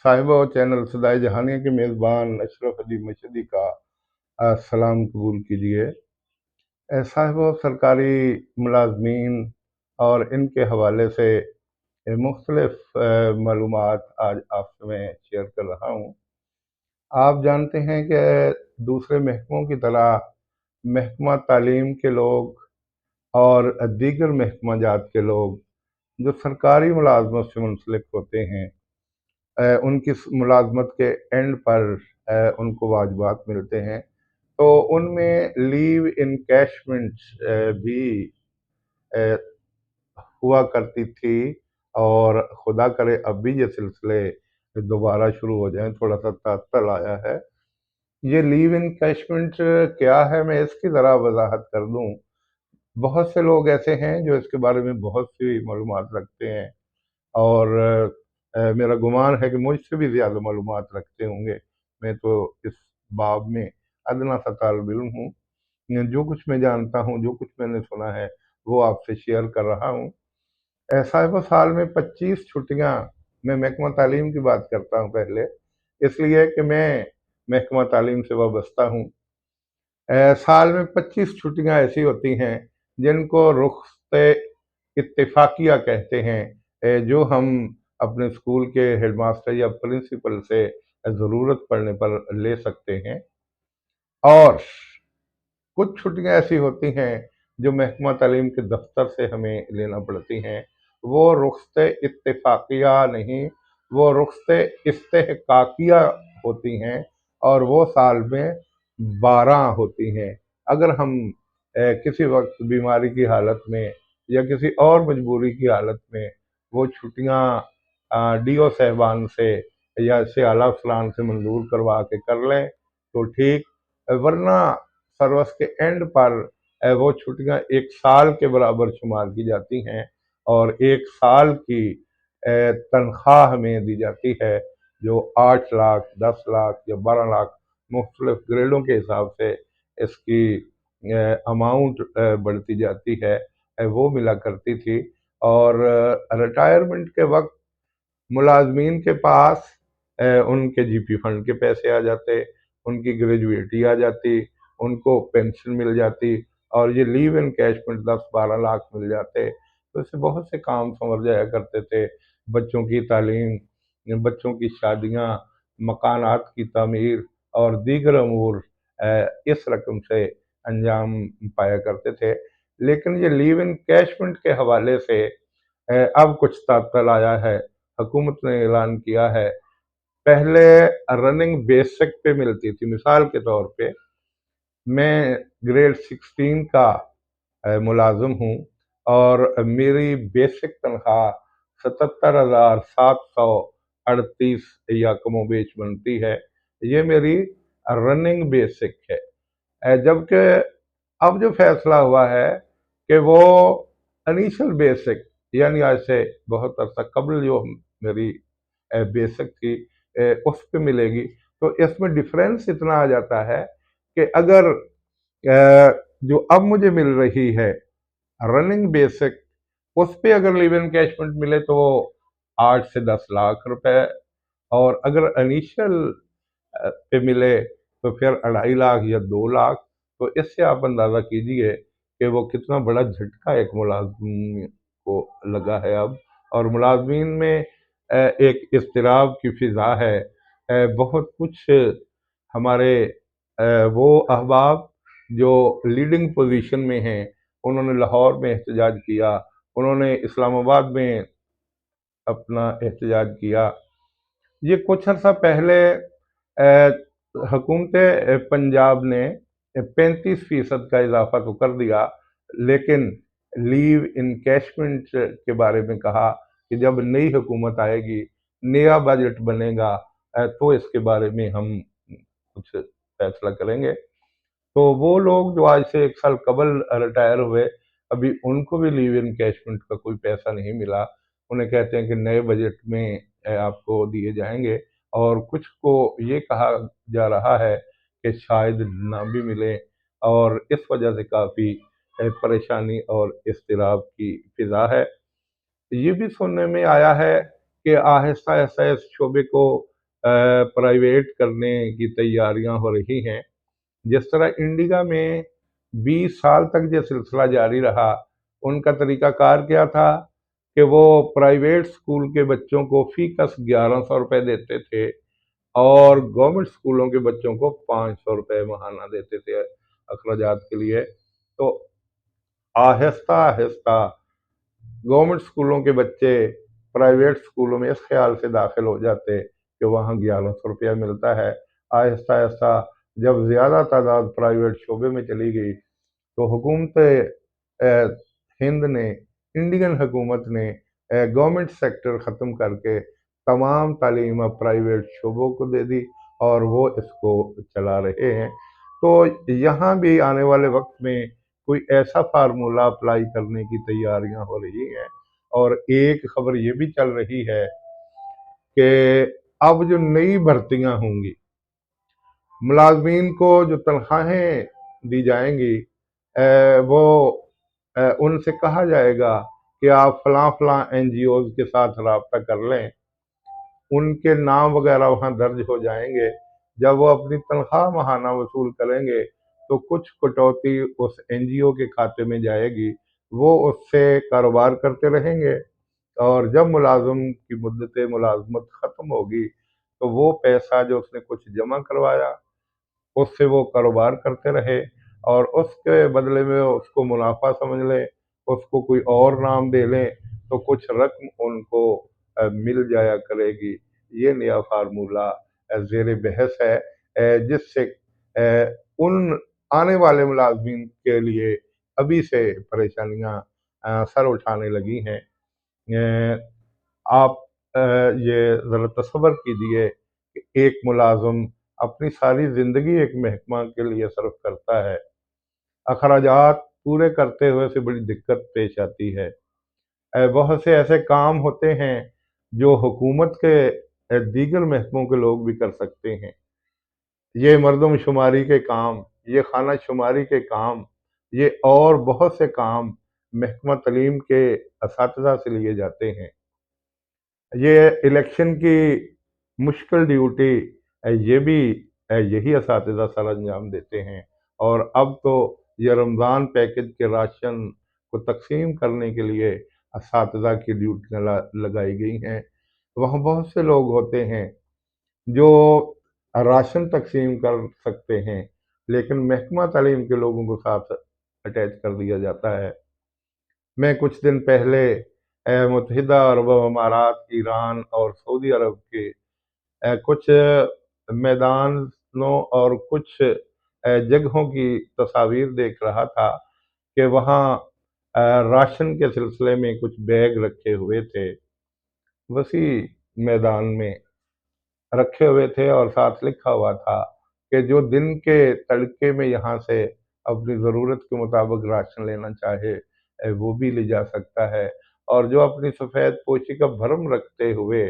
साहिब और चैनल सदाए जहानिया के मेज़बान अशरफ अली मशहदी का सलाम कबूल कीजिए। साहिब और सरकारी मुलाजमीन और इनके हवाले से मुख्तलिफ मालूमात आज आपसे मैं शेयर कर रहा हूँ। आप जानते हैं कि दूसरे महकमों की तरह महकमा तालीम के लोग और दीगर महकमा जात के लोग जो सरकारी मुलाजमत से मुंसलिक होते हैं, उनकी मुलाजमत के एंड पर उनको वाजिबात मिलते हैं, तो उनमें लीव इनकैशमेंट भी अ, हुआ करती थी। और खुदा करे अब भी ये सिलसिले दोबारा शुरू हो जाएं, थोड़ा सा तात्तल आया है। ये लीव इनकैशमेंट क्या है, मैं इसकी ज़रा वजाहत कर दूं। बहुत से लोग ऐसे हैं जो इसके बारे में बहुत सी मालूमात रखते हैं, और मेरा गुमान है कि मुझसे भी ज़्यादा मालूमात रखते होंगे। मैं तो इस बाब में अदना सा तालिब इल्म हूँ। जो कुछ मैं जानता हूँ, जो कुछ मैंने सुना है, वो आपसे शेयर कर रहा हूँ। साहिब साल में 25 छुट्टियाँ, मैं महकमा तालीम की बात करता हूँ पहले, इसलिए कि मैं महकमा तालीम से वाबस्ता हूँ। साल में 25 छुट्टियाँ ऐसी होती हैं जिनको रुख्सत इत्तेफाकिया कहते हैं, जो हम अपने स्कूल के हेडमास्टर या प्रिंसिपल से ज़रूरत पड़ने पर ले सकते हैं। और कुछ छुट्टियाँ ऐसी होती हैं जो महकमा तालीम के दफ्तर से हमें लेना पड़ती हैं। वो रुख्सत इत्तेफाकिया नहीं, वो रुख्सत इस्तेहकाकिया होती हैं, और वो साल में 12 होती हैं। अगर हम किसी वक्त बीमारी की हालत में या किसी और मजबूरी की हालत में वो छुट्टियाँ डीओ साहबान से या इससे आला फलान से मंजूर करवा के कर लें तो ठीक, वरना सर्वस के एंड पर वो छुट्टियां एक साल के बराबर शुमार की जाती हैं, और एक साल की तनख्वाह हमें दी जाती है, जो 8 लाख, 10 लाख या 12 लाख मुख्तलिफ ग्रेडों के हिसाब से इसकी अमाउंट बढ़ती जाती है, वो मिला करती थी। और रिटायरमेंट के वक्त मुलाजमीन के पास उनके जीपी फंड के पैसे आ जाते, उनकी ग्रेजुएटी आ जाती, उनको पेंशन मिल जाती, और ये लीव एनकैशमेंट 10-12 लाख मिल जाते। तो इससे बहुत से काम संवर जाया करते थे। बच्चों की तालीम, बच्चों की शादियाँ, मकानात की तामीर और दीगर अमूर इस रकम से अंजाम पाया करते थे। लेकिन ये लीव एनकैशमेंट के हवाले से अब कुछ तात्पर्य आया है। हुकूमत ने ऐलान किया है, पहले रनिंग बेसिक पे मिलती थी। मिसाल के तौर पे मैं ग्रेड 16 का मुलाजिम हूँ, और मेरी बेसिक तनख्वाह 77,738 या कमोबेश बनती है। ये मेरी रनिंग बेसिक है। जबकि अब जो फैसला हुआ है कि वो इनिशियल बेसिक, यानी आज से बहुत अर्सा कबल जो मेरी बेसिक थी उस पे मिलेगी। तो इसमें डिफरेंस इतना आ जाता है कि अगर जो अब मुझे मिल रही है रनिंग बेसिक, उस पे अगर लिव एनकैशमेंट मिले तो वो 8 से 10 लाख रुपए, और अगर इनिशियल पे मिले तो फिर 2.5 लाख या 2 लाख। तो इससे आप अंदाज़ा कीजिए कि वो कितना बड़ा झटका एक मुलाजिम को लगा है अब। और मुलाजमीन में एक इज़्तिराब की फ़िज़ा है। बहुत कुछ हमारे वो अहबाब जो लीडिंग पोजीशन में हैं, उन्होंने लाहौर में एहतजाज किया, उन्होंने इस्लामाबाद में अपना एहतजाज किया। ये कुछ अर्सा पहले हुकूमत पंजाब ने 35% का इजाफा तो कर दिया, लेकिन लीव इनकैशमेंट के बारे में कहा कि जब नई हुकूमत आएगी, नया बजट बनेगा, तो इसके बारे में हम कुछ फैसला करेंगे। तो वो लोग जो आज से 1 साल कबल रिटायर हुए, अभी उनको भी लीव इनकैशमेंट का कोई पैसा नहीं मिला। उन्हें कहते हैं कि नए बजट में आपको दिए जाएंगे, और कुछ को ये कहा जा रहा है कि शायद ना भी मिले, और इस वजह से काफ़ी परेशानी और इज़्तिराब की फ़िज़ा है। ये भी सुनने में आया है कि आहिस्ता आहिस्ता इस शोबे को प्राइवेट करने की तैयारियां हो रही हैं। जिस तरह इंडिया में 20 साल तक ये सिलसिला जारी रहा, उनका तरीकाकार क्या था कि वो प्राइवेट स्कूल के बच्चों को फीकस 1100 रुपये देते थे और गवर्नमेंट स्कूलों के बच्चों को 500 रुपये महाना देते थे अखराजात के लिए। तो आहिस्ता आहिस्ता गवर्नमेंट स्कूलों के बच्चे प्राइवेट स्कूलों में इस ख्याल से दाखिल हो जाते कि वहाँ 1100 रुपया मिलता है। आहिस्ता आहिस्ता जब ज़्यादा तादाद प्राइवेट शोबे में चली गई तो हुकूमत हिंद ने, इंडियन हुकूमत ने गवर्नमेंट सेक्टर ख़त्म करके तमाम तालीम अब प्राइवेट शोबों को दे दी और वो इसको चला रहे हैं। तो यहाँ भी आने वाले वक्त में कोई ऐसा फार्मूला अप्लाई करने की तैयारियां हो रही हैं। और एक खबर ये भी चल रही है कि अब जो नई भर्तियां होंगी, मुलाजमीन को जो तनख्वाहें दी जाएंगी, वो उनसे कहा जाएगा कि आप फलां फलां NGOs के साथ रब्ता कर लें, उनके नाम वगैरह वहाँ दर्ज हो जाएंगे। जब वो अपनी तनख्वाह माहाना वसूल करेंगे तो कुछ कटौती उस NGO के खाते में जाएगी, वो उससे कारोबार करते रहेंगे और जब मुलाजिम की मुद्दत मुलाजमत ख़त्म होगी तो वो पैसा जो उसने कुछ जमा करवाया उससे वो कारोबार करते रहे और उसके बदले में उसको मुनाफा समझ लें, उसको कोई और नाम दे लें तो कुछ रकम उनको मिल जाया करेगी। ये नया फार्मूला ज़ेर बहस है, जिससे उन आने वाले मुलाजमीन के लिए अभी से परेशानियां सर उठाने लगी हैं। आप ये ज़रा तसव्वुर कीजिए कि एक मुलाजिम अपनी सारी ज़िंदगी एक महकमा के लिए सर्फ करता है, अखराजात पूरे करते हुए से बड़ी दिक्कत पेश आती है। बहुत से ऐसे काम होते हैं जो हुकूमत के दीगर महकमों के लोग भी कर सकते हैं। ये मर्दम शुमारी के काम, ये खाना शुमारी के काम, ये और बहुत से काम महकमा तालीम के असातिज़ा से लिए जाते हैं। ये इलेक्शन की मुश्किल ड्यूटी ये भी यही असातिज़ा सर अंजाम देते हैं। और अब तो ये रमज़ान पैकेज के राशन को तकसीम करने के लिए असातिज़ा की ड्यूटियाँ लगाई गई हैं। वहाँ बहुत से लोग होते हैं जो राशन तकसीम कर सकते हैं, लेकिन महकमा तालीम के लोगों को साथ अटैच कर दिया जाता है। मैं कुछ दिन पहले मुत्तहिदा अरब अमारात, ईरान और सऊदी अरब के कुछ मैदानों और कुछ जगहों की तस्वीर देख रहा था कि वहाँ राशन के सिलसिले में कुछ बैग रखे हुए थे, वसी मैदान में रखे हुए थे और साथ लिखा हुआ था कि जो दिन के तड़के में यहाँ से अपनी ज़रूरत के मुताबिक राशन लेना चाहे वो भी ले जा सकता है, और जो अपनी सफ़ेद पोशी का भरम रखते हुए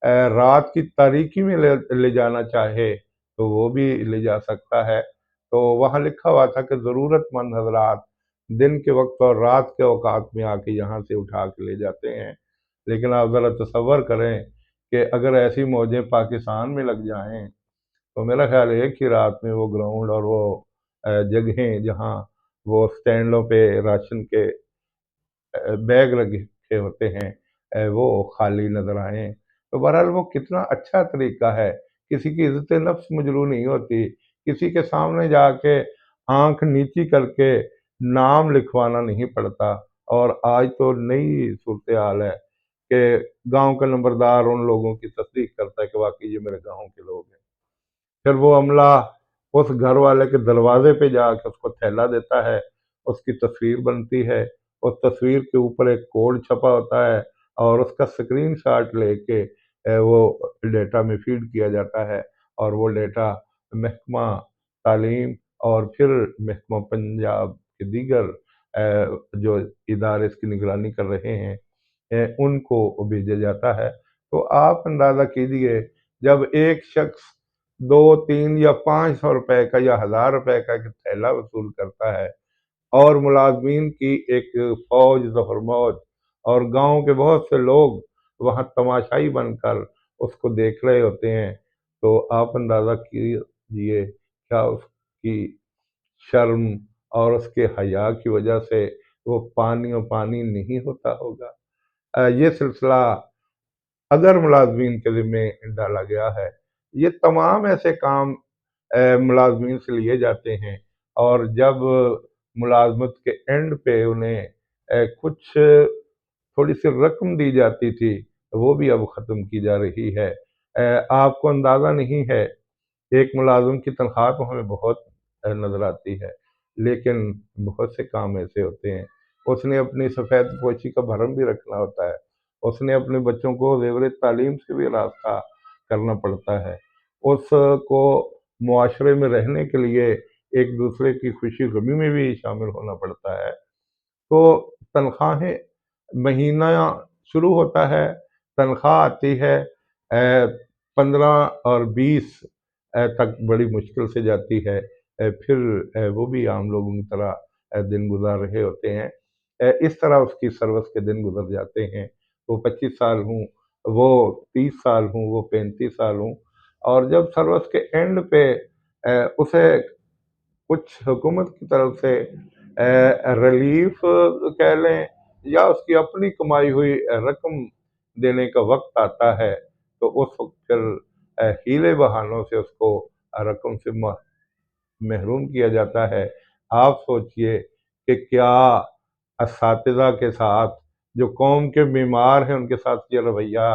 रात की तारीकी में ले जाना चाहे तो वो भी ले जा सकता है। तो वहाँ लिखा हुआ था कि ज़रूरतमंद हजरात दिन के वक्त और रात के औकात में आके यहाँ से उठा के ले जाते हैं। लेकिन आप ज़रा तसव्वुर करें कि अगर ऐसी मौजें पाकिस्तान में लग जाएं तो मेरा ख्याल है कि रात में वो ग्राउंड और वो जगहें जहाँ वो स्टैंडों पे राशन के बैग रखे होते हैं वो खाली नजर आए। तो बहरहाल वो कितना अच्छा तरीका है, किसी की इज्जत नफ्स मजरू नहीं होती, किसी के सामने जाके आंख नीची करके नाम लिखवाना नहीं पड़ता। और आज तो नई सूरत हाल है कि गांव का नंबरदार उन लोगों की तस्दीक करता है कि वाकई ये मेरे गांव के लोग हैं। फिर वो अमला उस घर वाले के दरवाजे पे जाके उसको थैला देता है, उसकी तस्वीर बनती है, उस तस्वीर के ऊपर एक कोड छपा होता है और उसका स्क्रीनशॉट लेके वो डेटा में फीड किया जाता है और वो डेटा महकमा तालीम और फिर महकमा पंजाब के दीगर जो इदारे इसकी निगरानी कर रहे हैं उनको भेजा जाता है। तो आप अंदाज़ा कीजिए, जब एक शख्स 2, 3 या 500 रुपए का या 1000 रुपए का एक थैला वसूल करता है और मुलाजमीन की एक फौज ज़फर मौज और गांव के बहुत से लोग वहां तमाशाई बनकर اس کو دیکھ رہے ہوتے ہیں تو آپ اندازہ کیجیے کیا اس کی شرم اور اس کے حیا کی وجہ سے وہ پانی و پانی نہیں ہوتا ہوگا۔ یہ سلسلہ اگر ملازمین کے ذمے ڈالا گیا ہے، یہ تمام ایسے کام ملازمین سے لیے جاتے ہیں، اور جب ملازمت کے اینڈ پہ انہیں کچھ تھوڑی سی رقم دی جاتی تھی، وہ بھی اب ختم کی جا رہی ہے۔ آپ کو اندازہ نہیں ہے، ایک ملازم کی تنخواہ تو ہمیں بہت نظر آتی ہے، لیکن بہت سے کام ایسے ہوتے ہیں۔ اس نے اپنی سفید پوشی کا بھرم بھی رکھنا ہوتا ہے، اس نے اپنے بچوں کو زیور تعلیم سے بھی راستہ کرنا پڑتا ہے، اس کو معاشرے میں رہنے کے لیے ایک دوسرے کی خوشی غمی میں بھی شامل ہونا پڑتا ہے۔ تو تنخواہیں، مہینہ شروع ہوتا ہے، تنخواہ آتی ہے 15 اور 20 تک بڑی مشکل سے جاتی ہے، پھر وہ بھی عام لوگوں کی طرح دن گزار رہے ہوتے ہیں۔ اس طرح اس کی سروس کے دن گزر جاتے ہیں، وہ 25 سال ہوں، وہ 30 سال ہوں، وہ 35 سال ہوں، اور جب سروس کے اینڈ پہ اسے کچھ حکومت کی طرف سے ریلیف کہہ لیں یا اس کی اپنی کمائی ہوئی رقم دینے کا وقت آتا ہے، تو اس وقت پھر ہیلے بہانوں سے اس کو رقم سے محروم کیا جاتا ہے۔ آپ سوچئے کہ کیا اساتذہ کے ساتھ، جو قوم کے بیمار ہیں، ان کے ساتھ یہ رویہ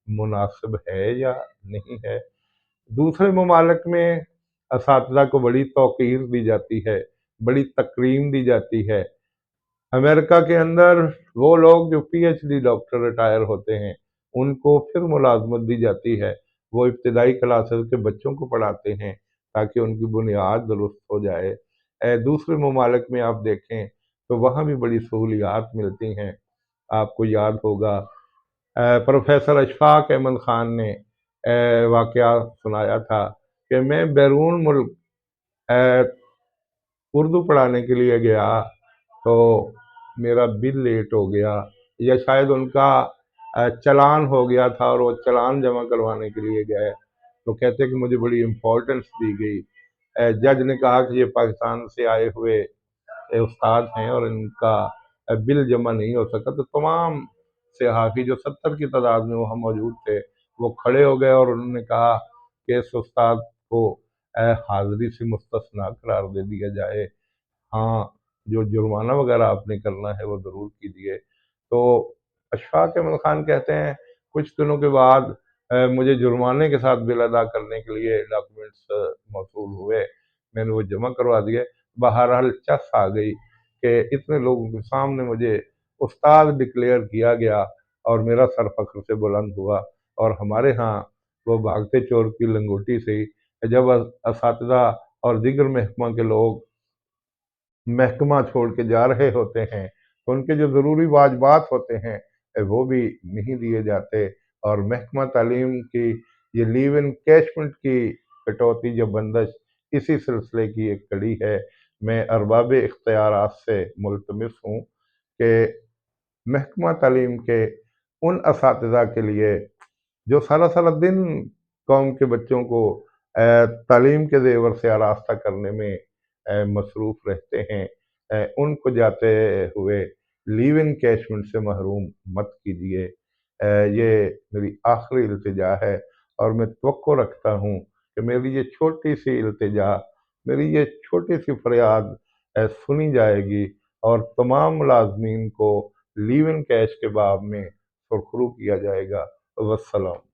مناسب ہے یا نہیں ہے؟ دوسرے ممالک میں اساتذہ کو بڑی توقیر دی جاتی ہے، بڑی تکریم دی جاتی ہے۔ امریکہ کے اندر وہ لوگ جو P H D doctor retire ہوتے ہیں، ان کو پھر ملازمت دی جاتی ہے، وہ ابتدائی کلاسز کے بچوں کو پڑھاتے ہیں تاکہ ان کی بنیاد درست ہو جائے۔ دوسرے ممالک میں آپ دیکھیں تو وہاں بھی بڑی سہولیات ملتی ہیں۔ آپ کو یاد ہوگا پروفیسر اشفاق احمد خان نے واقعہ سنایا تھا کہ میں بیرون ملک اردو پڑھانے کے لیے گیا تو میرا بل لیٹ ہو گیا، یا شاید ان کا چلان ہو گیا تھا اور وہ چلان جمع کروانے کے لیے گئے، تو کہتے کہ مجھے بڑی امپورٹنس دی گئی۔ جج نے کہا کہ یہ پاکستان سے آئے ہوئے استاد ہیں اور ان کا بل جمع نہیں ہو سکا، تو تمام صحافی جو 70 کی تعداد میں وہاں موجود تھے وہ کھڑے ہو گئے اور انہوں نے کہا کہ اس استاد کو حاضری سے مستثنیٰ قرار دے دیا جائے، ہاں جو جرمانہ وغیرہ آپ نے کرنا ہے وہ ضرور کیجیے۔ تو اشفاق احمد خان کہتے ہیں کچھ دنوں کے بعد مجھے جرمانے کے ساتھ بل ادا کرنے کے لیے ڈاکومنٹس موصول ہوئے، میں نے وہ جمع کروا دیے۔ بہرحال چس آ گئی کہ اتنے لوگوں کے سامنے مجھے استاد ڈکلیئر کیا گیا اور میرا سر فخر سے بلند ہوا، اور ہمارے ہاں وہ بھاگتے چور کی لنگوٹی سے جب اساتذہ اور دیگر محکمہ کے لوگ محکمہ چھوڑ کے جا رہے ہوتے ہیں تو ان کے جو ضروری واجبات ہوتے ہیں وہ بھی نہیں دیے جاتے، اور محکمہ تعلیم کی یہ لیو ان کیشمنٹ کی کٹوتی یا بندش اسی سلسلے کی ایک کڑی ہے۔ میں ارباب اختیارات سے ملتمس ہوں کہ محکمہ تعلیم کے ان اساتذہ کے لیے جو سارا سارا دن قوم کے بچوں کو تعلیم کے زیور سے آراستہ کرنے میں مصروف رہتے ہیں، ان کو جاتے ہوئے لیو ان کیشمنٹ سے محروم مت کیجیے۔ یہ میری آخری التجا ہے، اور میں توقع رکھتا ہوں کہ میری یہ چھوٹی سی التجا، میری یہ چھوٹی سی فریاد سنی جائے گی، اور تمام ملازمین کو لیو ان کیش کے باب میں سرخرو کیا جائے گا۔ والسلام۔